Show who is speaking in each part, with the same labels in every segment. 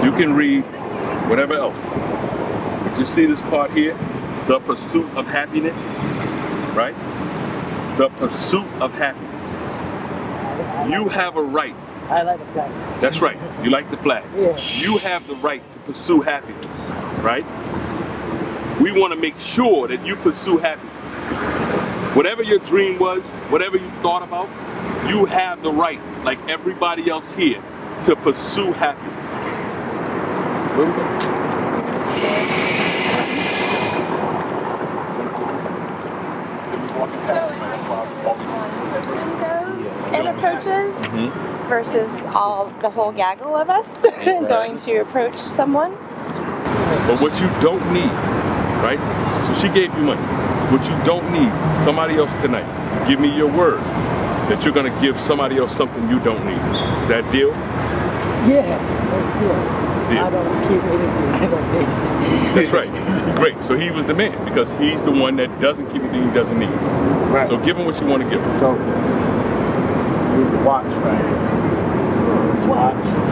Speaker 1: You can read whatever else. But you see this part here? The pursuit of happiness, right? The pursuit of happiness. You have a right.
Speaker 2: I like the flag.
Speaker 1: That's right. You like the flag.
Speaker 2: Yeah.
Speaker 1: You have the right to pursue happiness, right? We want to make sure that you pursue happiness. Whatever your dream was, whatever you thought about, you have the right, like everybody else here, to pursue happiness. Where we go?
Speaker 3: And approaches versus the whole gaggle of us going to approach someone.
Speaker 1: But what you don't need, right? So she gave you money. What you don't need, somebody else tonight. Give me your word that you're gonna give somebody else something you don't need. Is that deal?
Speaker 2: Yeah.
Speaker 1: Deal.
Speaker 2: I don't keep anything I don't need.
Speaker 1: That's right. Great. So he was the man because he's the one that doesn't keep anything he doesn't need.
Speaker 2: Right.
Speaker 1: So give him what you want to give him.
Speaker 2: So here's the watch right here. This watch.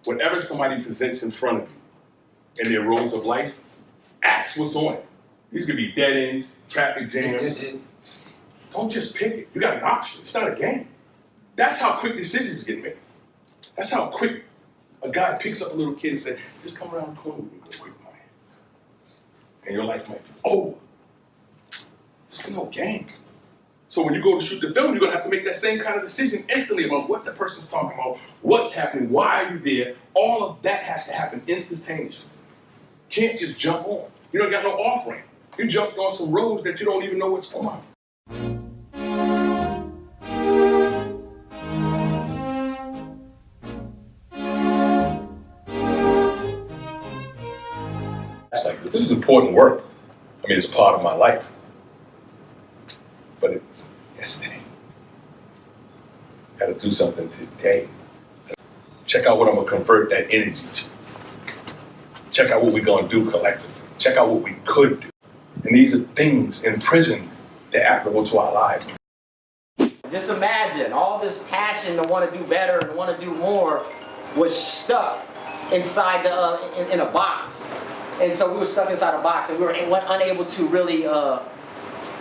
Speaker 1: Whatever somebody presents in front of you in their roads of life, ask what's on it. These could be dead ends, traffic jams. Don't just pick it. You got an option. It's not a game. That's how quick decisions get made. That's how quick a guy picks up a little kid and says, just come around the corner with me real quick, man. And your life might be over. It's no game. So when you go to shoot the film, you're gonna have to make that same kind of decision instantly about what the person's talking about, what's happening, why are you there. All of that has to happen instantaneously. Can't just jump on. You don't got no off ramp. You jumped on some roads that you don't even know what's on. It's like, this is important work. I mean, it's part of my life. But it was yesterday. Got to do something today. Check out what I'm going to convert that energy to. Check out what we're going to do collectively. Check out what we could do. And these are things in prison that are applicable to our lives.
Speaker 4: Just imagine all this passion to want to do better and want to do more was stuck inside in a box. And so we were stuck inside a box and we were unable to really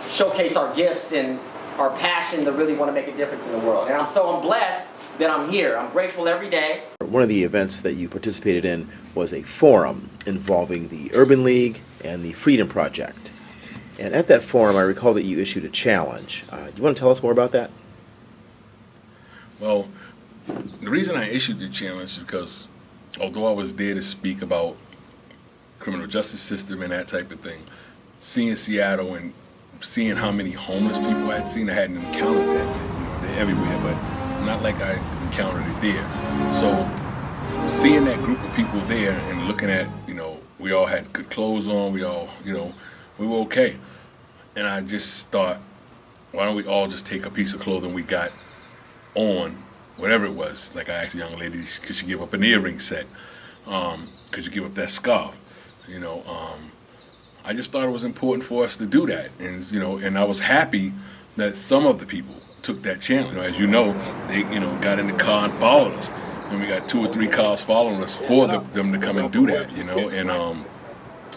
Speaker 4: showcase our gifts and our passion to really want to make a difference in the world. And I'm blessed that I'm here. I'm grateful every day.
Speaker 5: One of the events that you participated in was a forum involving the Urban League and the Freedom Project. And at that forum, I recall that you issued a challenge. Do you want to tell us more about that?
Speaker 1: Well, the reason I issued the challenge is because although I was there to speak about criminal justice system and that type of thing, seeing Seattle and seeing how many homeless people I had seen, I hadn't encountered that yet. You know, they're everywhere, but not like I encountered it there. So seeing that group of people there and looking at, you know, we all had good clothes on, we all, you know, we were okay. And I just thought, why don't we all just take a piece of clothing we got on, whatever it was. Like I asked the young lady, could she give up an earring set? Could you give up that scarf? You know, I just thought it was important for us to do that. And, you know, and I was happy that some of the people took that challenge. You know, as you know, they, you know, got in the car and followed us. And we got 2 or 3 cars following us for them to come and do that, you know. And,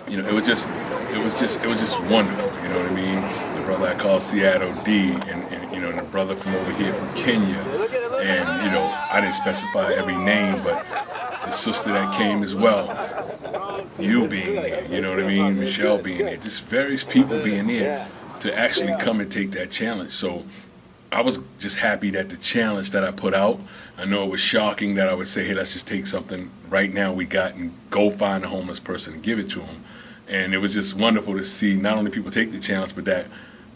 Speaker 1: you know, it was just wonderful, you know what I mean? The brother I call Seattle D, and you know, and the brother from over here from Kenya. And, you know, I didn't specify every name, but the sister that came as well, you being there, you know what I mean? Michelle being there, just various people being there to actually come and take that challenge. So I was just happy that the challenge that I put out, I know it was shocking that I would say, hey, let's just take something right now we got and go find a homeless person and give it to them. And it was just wonderful to see not only people take the challenge, but that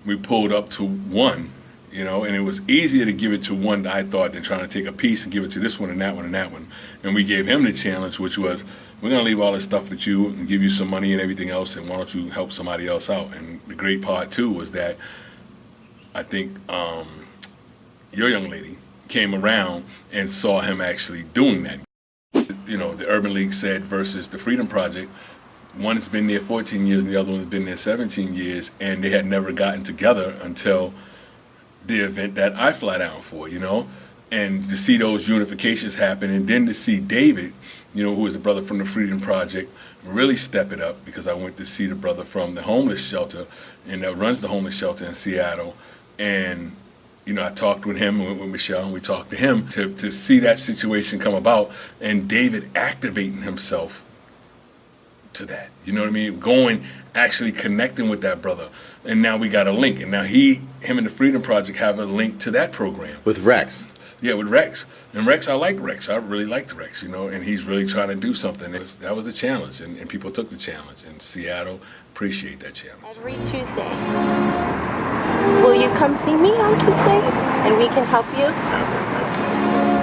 Speaker 1: we pulled up to one, you know, and it was easier to give it to one, I thought, than trying to take a piece and give it to this one and that one and that one. And we gave him the challenge, which was, we're going to leave all this stuff with you and give you some money and everything else, and why don't you help somebody else out? And the great part, too, was that I think your young lady came around and saw him actually doing that. You know, the Urban League said versus the Freedom Project, one has been there 14 years and the other one has been there 17 years, and they had never gotten together until the event that I fly down for, you know? And to see those unifications happen, and then to see David, you know, who is the brother from the Freedom Project, really step it up, because I went to see the brother from the homeless shelter and that runs the homeless shelter in Seattle. And, you know, I talked with him, with Michelle, and we talked to him to see that situation come about, and David activating himself to that. You know what I mean? Going, actually connecting with that brother. And now we got a link. And now him and the Freedom Project have a link to that program.
Speaker 5: With Rex.
Speaker 1: Yeah, with Rex. And Rex, I like Rex. I really liked Rex, you know, and he's really trying to do something. That was a challenge, and people took the challenge. And Seattle appreciate that challenge.
Speaker 3: Every Tuesday. Will you come see me on Tuesday? And we can help you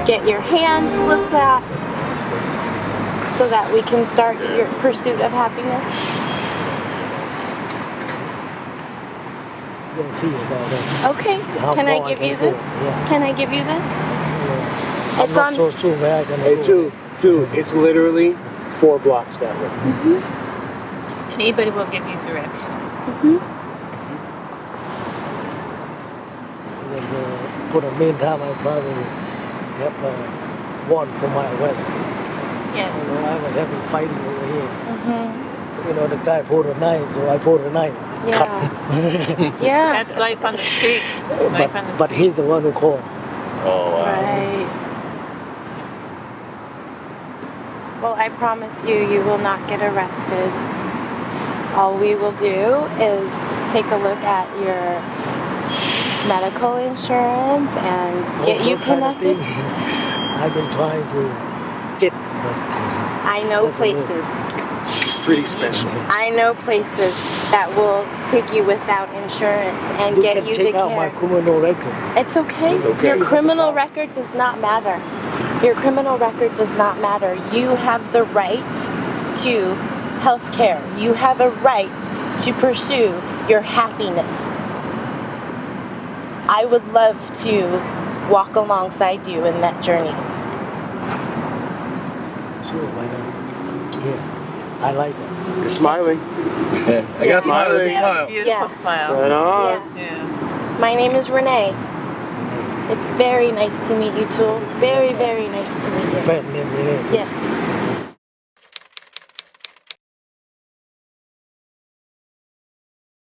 Speaker 3: get your hands looked at so that we can start your pursuit of happiness.
Speaker 6: We'll see about that.
Speaker 3: Okay.
Speaker 6: How
Speaker 3: Can I
Speaker 6: far I
Speaker 3: give
Speaker 6: can
Speaker 3: you
Speaker 6: go,
Speaker 3: this?
Speaker 6: yeah.
Speaker 3: Can I give you this?
Speaker 6: Yeah.
Speaker 3: It's
Speaker 6: I'm
Speaker 3: on.
Speaker 6: not so sure where I can
Speaker 2: Hey,
Speaker 6: go.
Speaker 2: two. It's literally 4 blocks that way.
Speaker 7: Anybody will give you directions.
Speaker 6: And, for the meantime, I probably have one for my west.
Speaker 7: Yeah.
Speaker 6: You know, I was having fighting over here. You know, the guy pulled a knife, so I pulled a knife. Cut him.
Speaker 3: Yeah.
Speaker 7: That's life on the streets. Life on the
Speaker 6: but
Speaker 7: streets.
Speaker 6: he's the one who called.
Speaker 5: Oh, wow.
Speaker 3: Right. Well, I promise you, you will not get arrested. All we will do is take a look at your medical insurance and get you
Speaker 6: Those kind of
Speaker 3: connected.
Speaker 6: things I've been trying to get, but
Speaker 3: I know
Speaker 6: That's a little-
Speaker 3: places.
Speaker 2: She's pretty special.
Speaker 3: I know places that will take you without insurance and
Speaker 6: you
Speaker 3: get
Speaker 6: can
Speaker 3: you
Speaker 6: check
Speaker 3: the
Speaker 6: out my
Speaker 3: care.
Speaker 6: criminal record.
Speaker 3: It's okay.
Speaker 2: It's okay.
Speaker 3: Your criminal record does not matter. Your criminal record does not matter. You have the right to health care. You have a right to pursue your happiness. I would love to walk alongside you in that journey.
Speaker 6: Sure, why not? Yeah, I like it.
Speaker 2: You're smiling.
Speaker 5: I got
Speaker 2: smiling.
Speaker 5: smile.
Speaker 7: Beautiful
Speaker 3: Yes.
Speaker 7: smile.
Speaker 2: Right on.
Speaker 3: Yeah.
Speaker 7: Yeah.
Speaker 3: My name is Renee. It's very nice to meet you, Tool. Very, very nice to meet you.
Speaker 6: Friend name Renee.
Speaker 3: Yes.